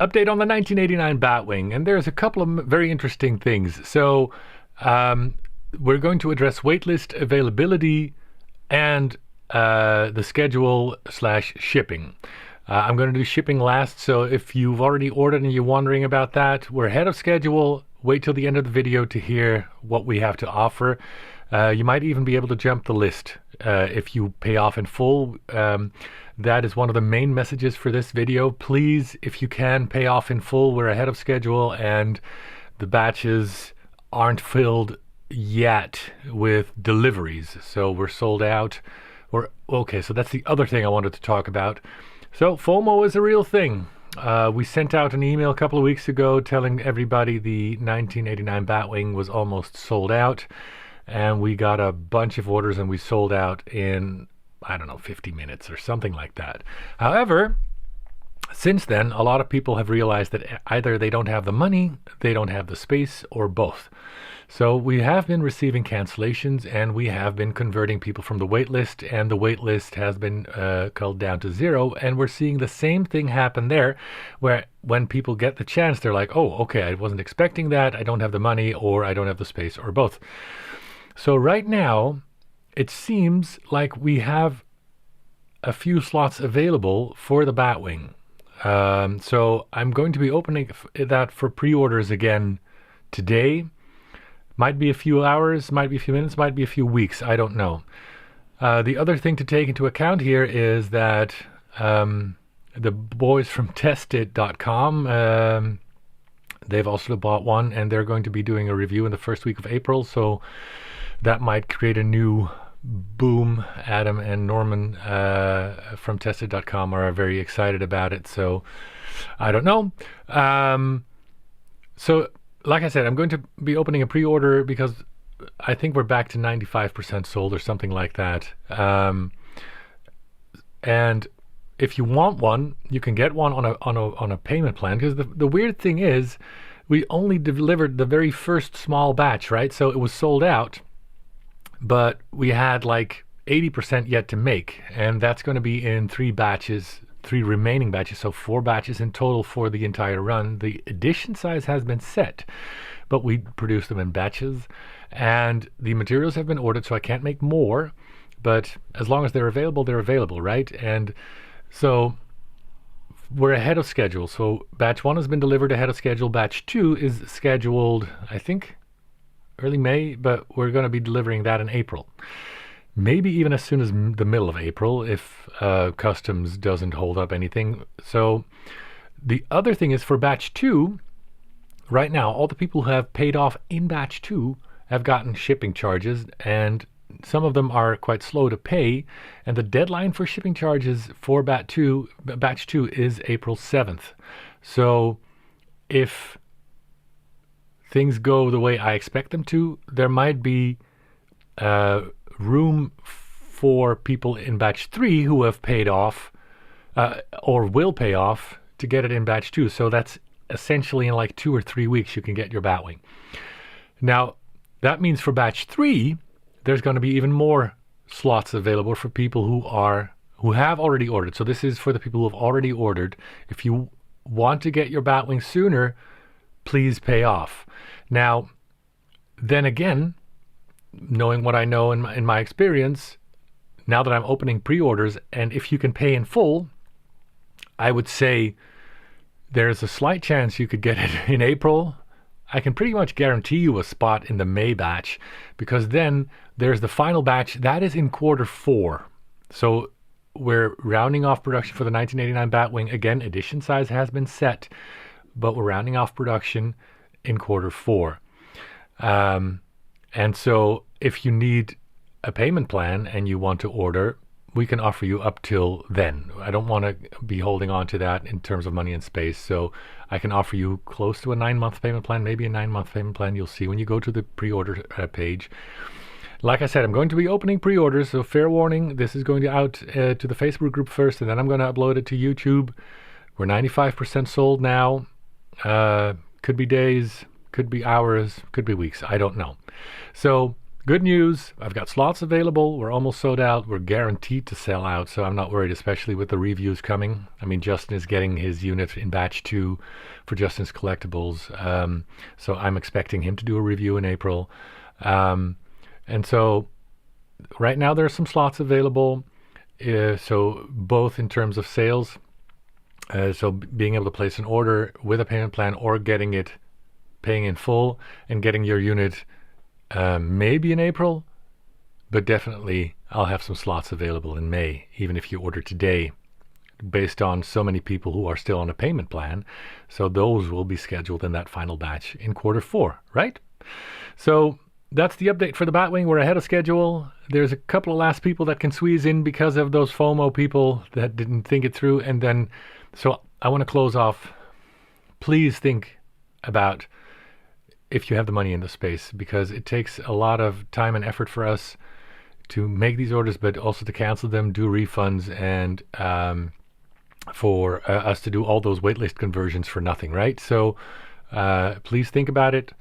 update on the 1989 Batwing, and there's a couple of very interesting things. So, we're going to address waitlist availability and the schedule / shipping. I'm going to do shipping last, so if you've already ordered and you're wondering about that, we're ahead of schedule. Wait till the end of the video to hear what we have to offer. You might even be able to jump the list if you pay off in full. That is one of the main messages for this video. Please, if you can, pay off in full. We're ahead of schedule and the batches aren't filled yet with deliveries. So we're sold out. Okay, so that's the other thing I wanted to talk about. So FOMO is a real thing. We sent out an email a couple of weeks ago telling everybody the 1989 Batwing was almost sold out. And we got a bunch of orders and we sold out in, I don't know, 50 minutes or something like that. However, since then, a lot of people have realized that either they don't have the money, they don't have the space, or both. So we have been receiving cancellations and we have been converting people from the wait list, and the wait list has been culled down to 0. And we're seeing the same thing happen there, where when people get the chance, they're like, oh, okay, I wasn't expecting that. I don't have the money, or I don't have the space, or both. So right now, it seems like we have a few slots available for the Batwing. So I'm going to be opening that for pre-orders again today. Might be a few hours, might be a few minutes, might be a few weeks. I don't know. The other thing to take into account here is that the boys from testit.com, they've also bought one, and they're going to be doing a review in the first week of April. So that might create a new boom. Adam and Norman from testit.com are very excited about it. So I don't know. So like I said, I'm going to be opening a pre-order because I think we're back to 95% sold or something like that. And if you want one, you can get one on a payment plan, because the weird thing is we only delivered the very first small batch, right? So it was sold out, but we had like 80% yet to make, and that's going to be in 3 remaining batches, so 4 batches in total for the entire run. The edition size has been set, but we produce them in batches, and the materials have been ordered, so I can't make more, but as long as they're available, right? And so we're ahead of schedule. So batch 1 has been delivered ahead of schedule. Batch 2 is scheduled, I think, early May, but we're going to be delivering that in April. Maybe even as soon as the middle of April if customs doesn't hold up anything. So the other thing is for batch 2, right now, all the people who have paid off in batch 2 have gotten shipping charges, and some of them are quite slow to pay. And the deadline for shipping charges for batch 2 is April 7th. So if things go the way I expect them to, there might be room for people in batch 3 who have paid off or will pay off to get it in batch 2. So that's essentially in like 2 or 3 weeks you can get your Batwing. Now that means for batch 3 there's going to be even more slots available for people who have already ordered. So this is for the people who have already ordered. If you want to get your Batwing sooner, please pay off. Now then again, knowing what I know in my experience, now that I'm opening pre-orders, and if you can pay in full, I would say there's a slight chance you could get it in April. I can pretty much guarantee you a spot in the May batch, because then there's the final batch that is in Q4. So we're rounding off production for the 1989 Batwing. Again, edition size has been set, but we're rounding off production in Q4. And so if you need a payment plan and you want to order, we can offer you up till then. I don't want to be holding on to that in terms of money and space. So I can offer you close to a 9-month payment plan, maybe a 9-month payment plan. You'll see when you go to the pre-order page. Like I said, I'm going to be opening pre-orders. So fair warning, this is going out to the Facebook group first, and then I'm going to upload it to YouTube. We're 95% sold now. Could be days, could be hours, could be weeks. I don't know. So Good news, I've got slots available. We're almost sold out. We're guaranteed to sell out, so I'm not worried, especially with the reviews coming. I mean, Justin is getting his unit in batch 2 for Justin's Collectibles, so I'm expecting him to do a review in April. And so right now there are some slots available, so both in terms of sales, so being able to place an order with a payment plan or getting it paying in full and getting your unit maybe in April, but definitely I'll have some slots available in May, even if you order today, based on so many people who are still on a payment plan. So those will be scheduled in that final batch in Q4, right? So that's the update for the Batwing. We're ahead of schedule. There's a couple of last people that can squeeze in because of those FOMO people that didn't think it through. And then, so I want to close off. Please think about if you have the money in the space, because it takes a lot of time and effort for us to make these orders, but also to cancel them, do refunds, and for us to do all those waitlist conversions for nothing, right? So please think about it.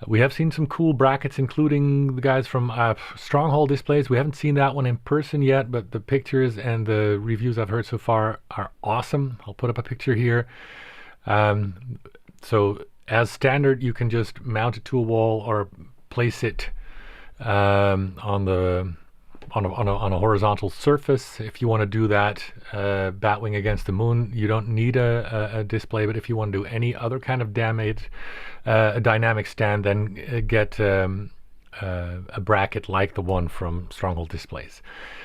We have seen some cool brackets, including the guys from Stronghold Displays. We haven't seen that one in person yet, but the pictures and the reviews I've heard so far are awesome. I'll put up a picture here. So as standard, you can just mount it to a wall or place it on a horizontal surface. If you want to do that, Batwing Against the Moon, you don't need a display. But if you want to do any other kind of damage, a dynamic stand, then get a bracket like the one from Stronghold Displays.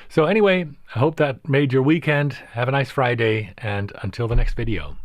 So anyway, I hope that made your weekend. Have a nice Friday, and until the next video.